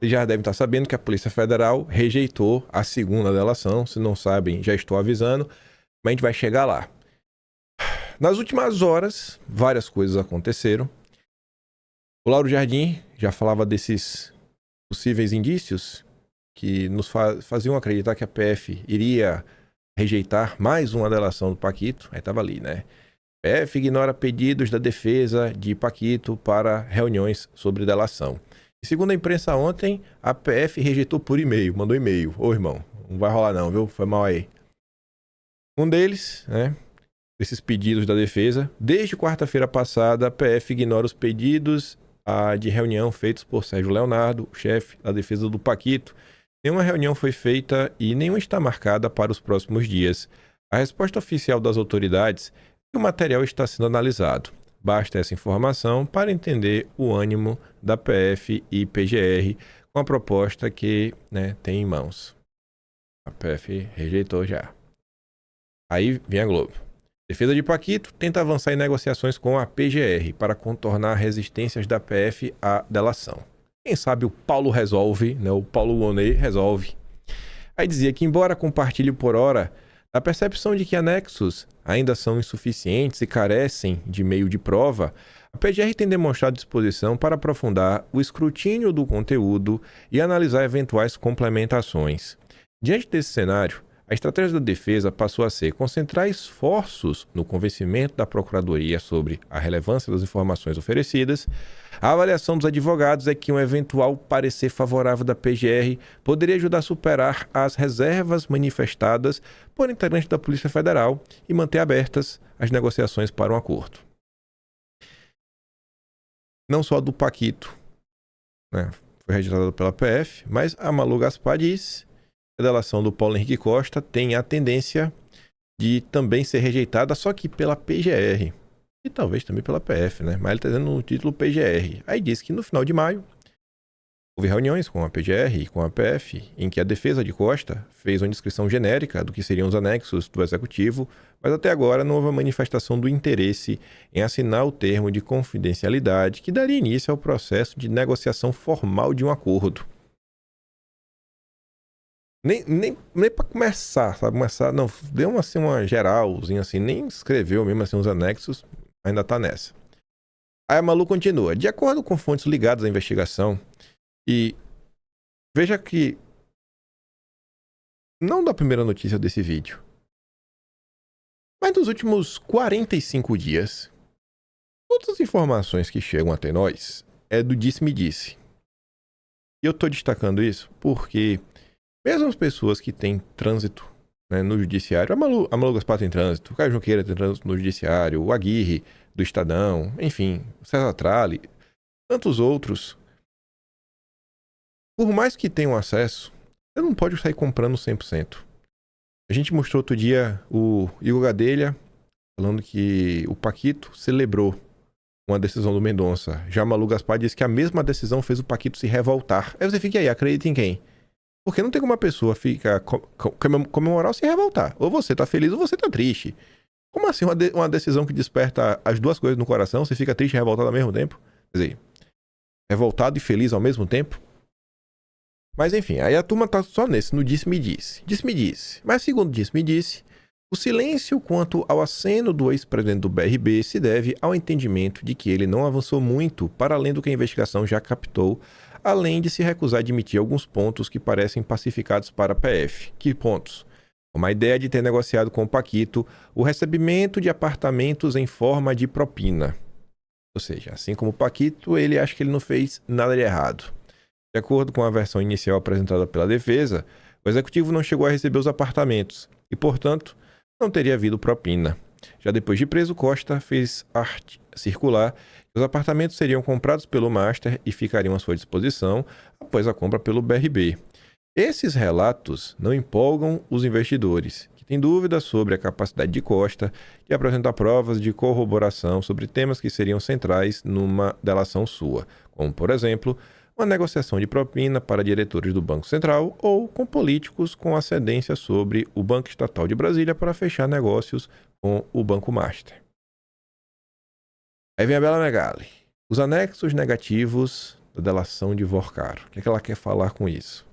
Vocês já devem estar sabendo que a Polícia Federal rejeitou a segunda delação. Se não sabem, já estou avisando, mas a gente vai chegar lá. Nas últimas horas, várias coisas aconteceram. O Lauro Jardim já falava desses possíveis indícios que nos faziam acreditar que a PF iria rejeitar mais uma delação do Paquito. Aí estava ali, né? PF ignora pedidos da defesa de Paquito para reuniões sobre delação. E segundo a imprensa ontem, a PF rejeitou por e-mail, mandou e-mail. Ô irmão, não vai rolar não, viu? Foi mal aí. Um deles, né? Esses pedidos da defesa. Desde quarta-feira passada, a PF ignora os pedidos de reunião feitos por Sérgio Leonardo, o chefe da defesa do Paquito. Nenhuma reunião foi feita e nenhuma está marcada para os próximos dias. A resposta oficial das autoridades é que o material está sendo analisado. Basta essa informação para entender o ânimo da PF e PGR com a proposta que, né, tem em mãos. A PF rejeitou já. Aí vem a Globo. Defesa de Paquito tenta avançar em negociações com a PGR para contornar resistências da PF à delação. Quem sabe o Paulo resolve, né? O Paulo Monet resolve. Aí dizia que, embora compartilhe por hora a percepção de que anexos ainda são insuficientes e carecem de meio de prova, a PGR tem demonstrado disposição para aprofundar o escrutínio do conteúdo e analisar eventuais complementações. Diante desse cenário, a estratégia da defesa passou a ser concentrar esforços no convencimento da Procuradoria sobre a relevância das informações oferecidas. A avaliação dos advogados é que um eventual parecer favorável da PGR poderia ajudar a superar as reservas manifestadas por integrantes da Polícia Federal e manter abertas as negociações para um acordo. Não só do Paquito, né, foi registrado pela PF, mas a Malu Gaspar disse: a delação do Paulo Henrique Costa tem a tendência de também ser rejeitada, só que pela PGR. E talvez também pela PF, né? Mas ele está dizendo no título PGR. Aí diz que no final de maio houve reuniões com a PGR e com a PF, em que a defesa de Costa fez uma descrição genérica do que seriam os anexos do Executivo, mas até agora não houve a manifestação do interesse em assinar o termo de confidencialidade que daria início ao processo de negociação formal de um acordo. Nem para começar, sabe? Não, deu assim, uma geralzinha assim, nem escreveu mesmo assim os anexos, ainda tá nessa. Aí a Malu continua. De acordo com fontes ligadas à investigação, e veja que não da primeira notícia desse vídeo, mas dos últimos 45 dias, todas as informações que chegam até nós é do disse-me-disse. E eu tô destacando isso porque mesmo as pessoas que têm trânsito, né, no judiciário, a Malu Gaspar tem trânsito, o Caio Junqueira tem trânsito no judiciário, o Aguirre do Estadão, enfim, o César Tralli, tantos outros. Por mais que tenham acesso, você não pode sair comprando 100%. A gente mostrou outro dia o Igor Gadelha falando que o Paquito celebrou uma decisão do Mendonça. Já a Malu Gaspar disse que a mesma decisão fez o Paquito se revoltar. Aí você fica aí, acredita em quem? Porque não tem como uma pessoa ficar comemorar ou se revoltar. Ou você tá feliz ou você tá triste. Como assim uma decisão que desperta as duas coisas no coração? Você fica triste e revoltado ao mesmo tempo? Quer dizer, revoltado e feliz ao mesmo tempo? Mas enfim, aí a turma tá só nesse, no disse-me-disse. Disse-me-disse. Mas segundo disse-me-disse, o silêncio quanto ao aceno do ex-presidente do BRB se deve ao entendimento de que ele não avançou muito para além do que a investigação já captou, além de se recusar a admitir alguns pontos que parecem pacificados para a PF. Que pontos? Como a ideia de ter negociado com o Paquito o recebimento de apartamentos em forma de propina. Ou seja, assim como o Paquito, ele acha que ele não fez nada de errado. De acordo com a versão inicial apresentada pela defesa, o executivo não chegou a receber os apartamentos e, portanto, não teria havido propina. Já depois de preso, Costa fez arte circular que os apartamentos seriam comprados pelo Master e ficariam à sua disposição após a compra pelo BRB. Esses relatos não empolgam os investidores, que têm dúvidas sobre a capacidade de Costa de apresentar provas de corroboração sobre temas que seriam centrais numa delação sua, como, por exemplo, uma negociação de propina para diretores do Banco Central ou com políticos com ascendência sobre o Banco Estatal de Brasília para fechar negócios com o Banco Master. Aí vem a Bela Megali. Os anexos negativos da delação de Vorcaro. O que é que ela quer falar com isso?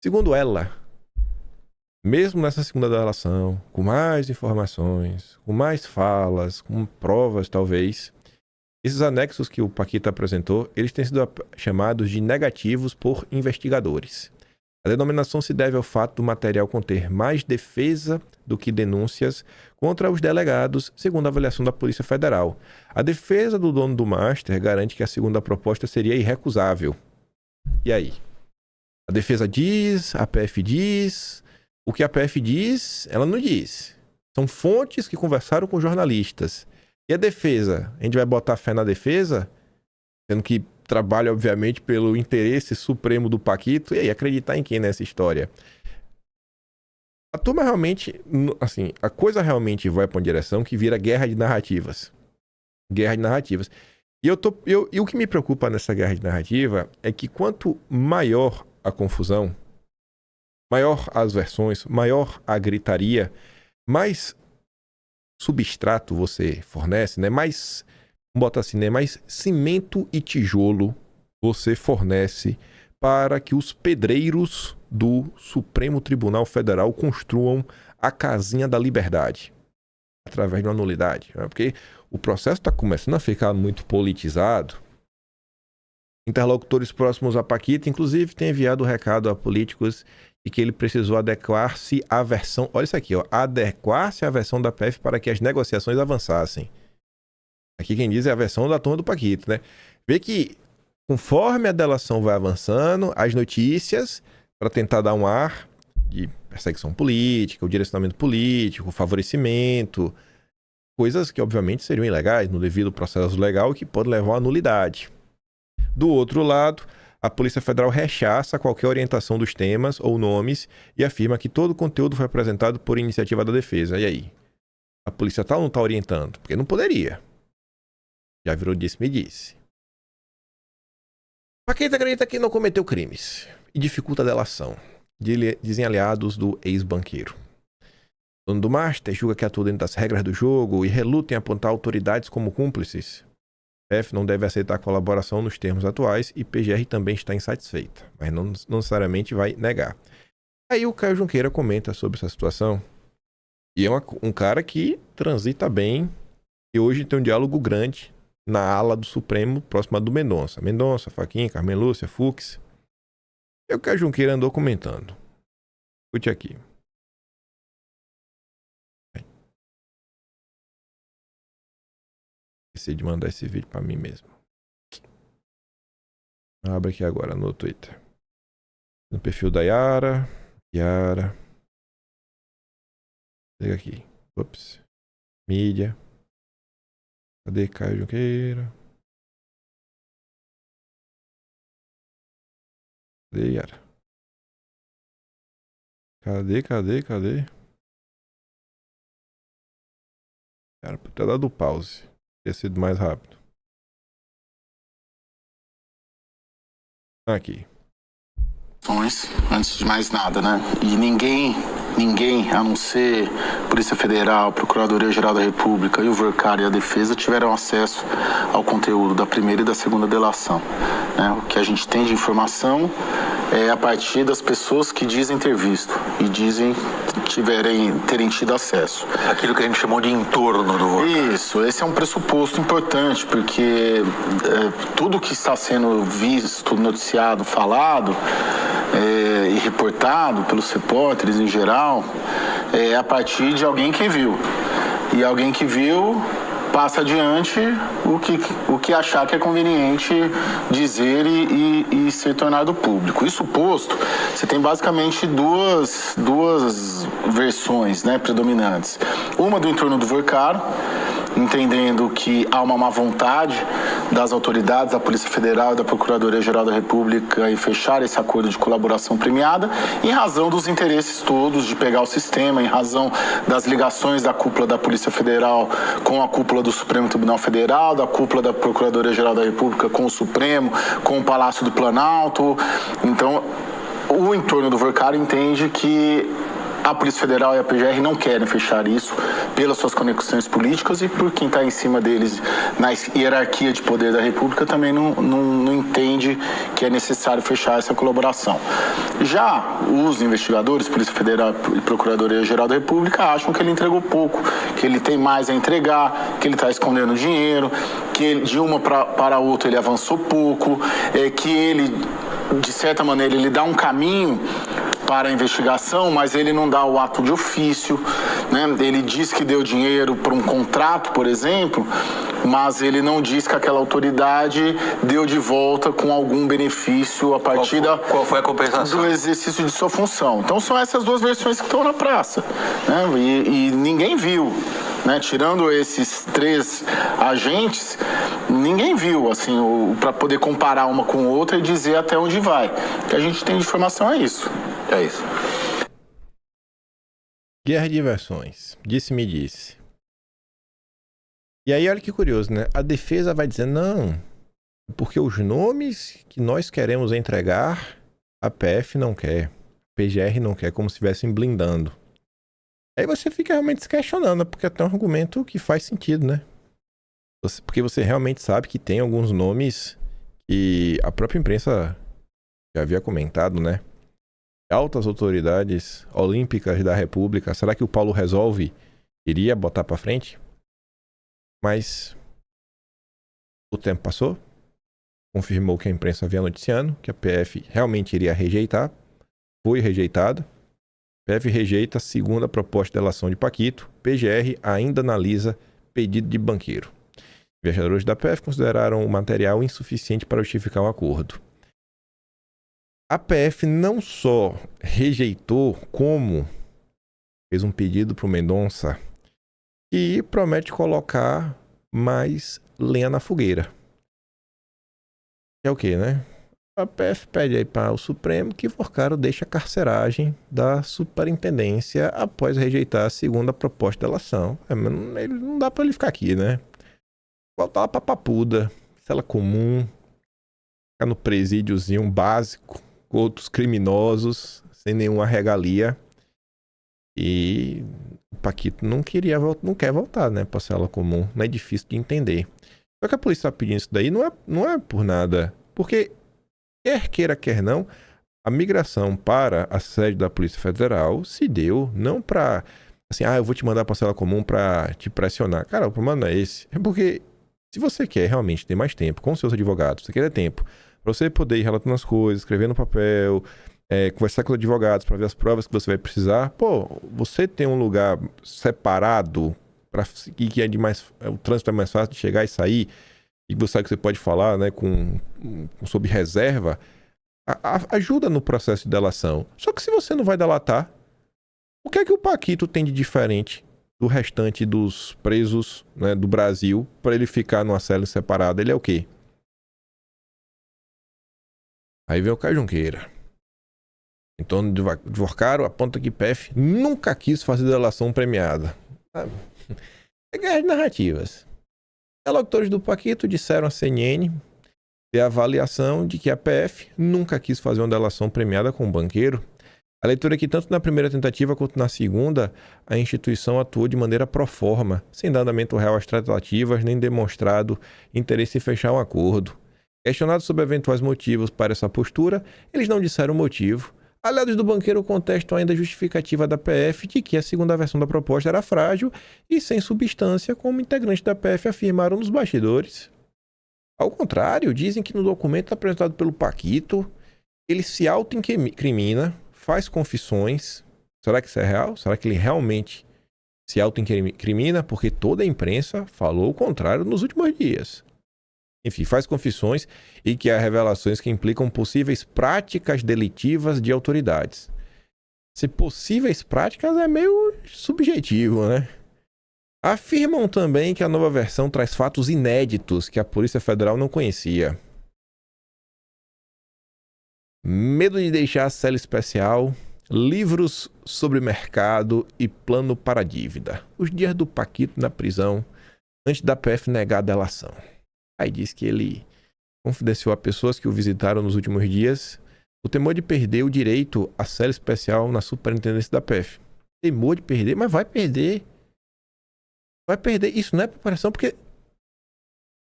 Segundo ela, mesmo nessa segunda delação, com mais informações, com mais falas, com provas talvez, esses anexos que o Paquito apresentou, eles têm sido chamados de negativos por investigadores. A denominação se deve ao fato do material conter mais defesa do que denúncias contra os delegados, segundo a avaliação da Polícia Federal. A defesa do dono do Master garante que a segunda proposta seria irrecusável. E aí? A defesa diz, a PF diz. O que a PF diz, ela não diz. São fontes que conversaram com jornalistas. E a defesa? A gente vai botar fé na defesa? Sendo que trabalha, obviamente, pelo interesse supremo do Paquito. E aí, acreditar em quem nessa história? A turma realmente, assim, a coisa realmente vai para uma direção que vira guerra de narrativas. Guerra de narrativas. E o que me preocupa nessa guerra de narrativa é que quanto maior a confusão, maior as versões, maior a gritaria, mais substrato você fornece, né? Mais, vamos botar assim, né? Mais cimento e tijolo você fornece para que os pedreiros do Supremo Tribunal Federal construam a casinha da liberdade através de uma nulidade, né? Porque o processo está começando a ficar muito politizado. Interlocutores próximos a Paquito, inclusive, têm enviado o recado a políticos de que ele precisou adequar-se à versão... Olha isso aqui, ó. Adequar-se à versão da PF para que as negociações avançassem. Aqui quem diz é a versão da turma do Paquito, né? Vê que, conforme a delação vai avançando, as notícias, para tentar dar um ar de perseguição política, o direcionamento político, o favorecimento, coisas que, obviamente, seriam ilegais no devido processo legal e que podem levar à nulidade. Do outro lado, a Polícia Federal rechaça qualquer orientação dos temas ou nomes e afirma que todo o conteúdo foi apresentado por iniciativa da defesa. E aí? A polícia tá ou não tá orientando? Porque não poderia. Já virou disse-me-disse. Paquito acredita que não cometeu crimes e dificulta a delação, dizem aliados do ex-banqueiro. O dono do Master julga que atua dentro das regras do jogo e reluta em apontar autoridades como cúmplices. PF não deve aceitar a colaboração nos termos atuais e PGR também está insatisfeita, mas não necessariamente vai negar. Aí o Caio Junqueira comenta sobre essa situação e é um cara que transita bem e hoje tem um diálogo grande na ala do Supremo próxima do Mendonça. Mendonça, Fachin, Carmen Lúcia, Fux. E o Caio Junqueira andou comentando. Escute aqui. Esqueci de mandar esse vídeo pra mim mesmo. Abre aqui agora no Twitter. No perfil da Yara. Yara. Pega aqui. Ops. Mídia. Cadê Caio Junqueira? Cadê Yara? Cadê? Cara, por ter dado pause. Ter sido mais rápido. Aqui. Antes de mais nada, né? E ninguém, a não ser Polícia Federal, Procuradoria-Geral da República e o Vorcaro e a Defesa tiveram acesso ao conteúdo da primeira e da segunda delação, né? O que a gente tem de informação é a partir das pessoas que dizem ter visto e dizem terem tido acesso. Aquilo que a gente chamou de entorno do Vorcaro. Isso, esse é um pressuposto importante, porque tudo que está sendo visto, noticiado, falado e reportado pelos repórteres em geral é a partir de alguém que viu. E alguém que viu passa adiante o que achar que é conveniente dizer e ser tornado público. Isso posto, você tem basicamente duas versões, né, predominantes. Uma do entorno do Vorcaro, entendendo que há uma má vontade das autoridades, da Polícia Federal e da Procuradoria-Geral da República em fechar esse acordo de colaboração premiada, em razão dos interesses todos de pegar o sistema, em razão das ligações da cúpula da Polícia Federal com a cúpula do Supremo Tribunal Federal, da cúpula da Procuradoria-Geral da República com o Supremo, com o Palácio do Planalto. Então, o entorno do Vorcaro entende que A Polícia Federal e a PGR não querem fechar isso pelas suas conexões políticas e por quem está em cima deles na hierarquia de poder da República também não entende que é necessário fechar essa colaboração. Já os investigadores, Polícia Federal e Procuradoria-Geral da República, acham que ele entregou pouco, que ele tem mais a entregar, que ele está escondendo dinheiro, que ele, de uma para outra ele avançou pouco, que ele, de certa maneira, ele dá um caminho para a investigação, mas ele não dá o ato de ofício, né? Ele diz que deu dinheiro para um contrato, por exemplo, mas ele não diz que aquela autoridade deu de volta com algum benefício a partir qual foi a compensação? Do exercício de sua função. Então são essas duas versões que estão na praça, né? E ninguém viu, né? Tirando esses 3 agentes, ninguém viu, assim, para poder comparar uma com outra e dizer até onde vai. O que a gente tem de informação é isso. É isso. Guerra de versões. Disse-me disse. E aí, olha que curioso, né? A defesa vai dizer, não, porque os nomes que nós queremos entregar, a PF não quer, a PGR não quer, como se estivessem blindando. Aí você fica realmente se questionando, porque é um argumento que faz sentido, né? Porque você realmente sabe que tem alguns nomes que a própria imprensa já havia comentado, né? Altas autoridades olímpicas da República. Será que o Paulo Resolve iria botar para frente? Mas o tempo passou. Confirmou que a imprensa havia noticiando que a PF realmente iria rejeitar. Foi rejeitada. A PF rejeita a segunda proposta de delação de Paquito. PGR ainda analisa pedido de banqueiro. Investigadores da PF consideraram o material insuficiente para justificar o acordo. A PF não só rejeitou, como fez um pedido para o Mendonça e promete colocar mais lenha na fogueira. É o quê, né? A PF pede aí para o Supremo que Forcaro deixe a carceragem da superintendência após rejeitar a segunda proposta de delação. Não dá para ele ficar aqui, né? Voltar lá para Papuda, cela comum, ficar no presídiozinho básico, com outros criminosos, sem nenhuma regalia. E o Paquito não quer voltar, né, pra cela comum. Não é difícil de entender. Só que a polícia tá pedindo isso daí não é por nada. Porque, quer queira, quer não, a migração para a sede da Polícia Federal se deu não pra, assim, eu vou te mandar pra cela comum pra te pressionar. Cara, o problema não é esse. É porque, se você quer realmente ter mais tempo com seus advogados, você quer ter tempo para você poder ir relatando as coisas, escrever no papel, conversar com os advogados para ver as provas que você vai precisar. Pô, você tem um lugar separado para que é o trânsito é mais fácil de chegar e sair, e você sabe que você pode falar, né, sob reserva, ajuda no processo de delação. Só que se você não vai delatar, o que é que o Paquito tem de diferente do restante dos presos, né, do Brasil para ele ficar numa cela separada? Ele é o quê? Aí vem o Caio Junqueira. Em torno de Forcaro, aponta que PF nunca quis fazer delação premiada. É guerra de narrativas. Interlocutores do Paquito disseram à CNN ter a avaliação de que a PF nunca quis fazer uma delação premiada com o banqueiro. A leitura é que tanto na primeira tentativa quanto na segunda, a instituição atuou de maneira pro forma, sem dar andamento real às tratativas, nem demonstrado interesse em fechar um acordo. Questionados sobre eventuais motivos para essa postura, eles não disseram o motivo. Aliados do banqueiro contestam ainda a justificativa da PF de que a segunda versão da proposta era frágil e sem substância, como integrantes da PF afirmaram nos bastidores. Ao contrário, dizem que no documento apresentado pelo Paquito, ele se auto-incrimina, faz confissões. Será que isso é real? Será que ele realmente se auto-incrimina? Porque toda a imprensa falou o contrário nos últimos dias. Enfim, faz confissões e que há revelações que implicam possíveis práticas delitivas de autoridades. Se possíveis práticas é meio subjetivo, né? Afirmam também que a nova versão traz fatos inéditos que a Polícia Federal não conhecia. Medo de deixar a cela especial, livros sobre mercado e plano para dívida. Os dias do Paquito na prisão, antes da PF negar a delação. Aí diz que ele confidenciou a pessoas que o visitaram nos últimos dias o temor de perder o direito à cela especial na superintendência da PF. Teimou de perder, mas vai perder. Vai perder. Isso não é preparação, porque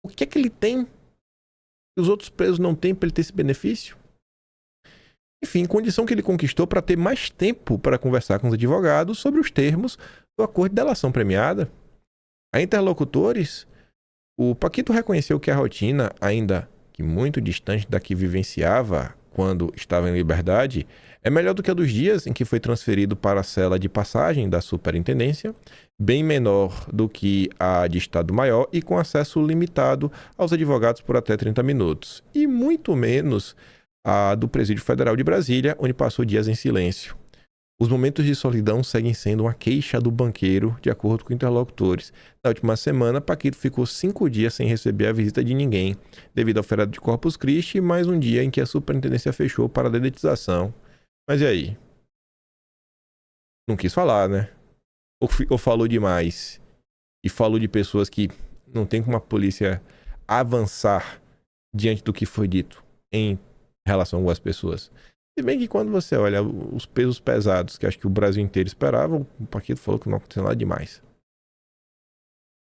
o que é que ele tem que os outros presos não têm para ele ter esse benefício? Enfim, condição que ele conquistou para ter mais tempo para conversar com os advogados sobre os termos do acordo de delação premiada. A interlocutores, o Paquito reconheceu que a rotina, ainda que muito distante da que vivenciava quando estava em liberdade, é melhor do que a dos dias em que foi transferido para a cela de passagem da superintendência, bem menor do que a de Estado Maior e com acesso limitado aos advogados por até 30 minutos, e muito menos a do Presídio Federal de Brasília, onde passou dias em silêncio. Os momentos de solidão seguem sendo uma queixa do banqueiro, de acordo com interlocutores. Na última semana, Paquito ficou 5 dias sem receber a visita de ninguém, devido ao feriado de Corpus Christi e mais um dia em que a superintendência fechou para a dedetização. Mas e aí? Não quis falar, né? Ou falou demais? E falou de pessoas que não tem como a polícia avançar diante do que foi dito em relação com as pessoas. Se bem que quando você olha os pesos pesados que acho que o Brasil inteiro esperava, o Paquito falou que não aconteceu nada demais.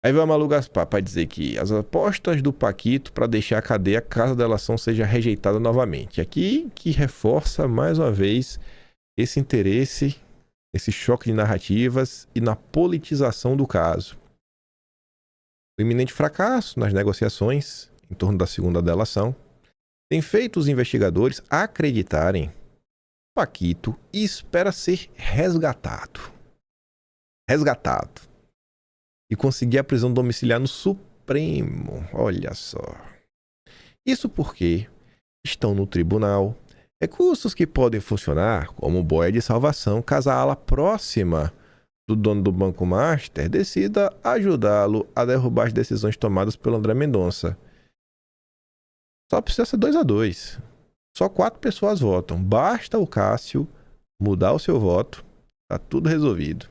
Aí veio a Malu Gaspar para dizer que as apostas do Paquito para deixar a cadeia caso a delação seja rejeitada novamente. Aqui que reforça mais uma vez esse interesse, esse choque de narrativas e na politização do caso. O iminente fracasso nas negociações em torno da segunda delação tem feito os investigadores acreditarem que Paquito espera ser resgatado e conseguir a prisão domiciliar no Supremo. Olha só. Isso porque estão no tribunal recursos que podem funcionar como boia de salvação caso a ala próxima do dono do Banco Master decida ajudá-lo a derrubar as decisões tomadas pelo André Mendonça. Só precisa ser 2-2. Só 4 pessoas votam. Basta o Cássio mudar o seu voto. Tá tudo resolvido.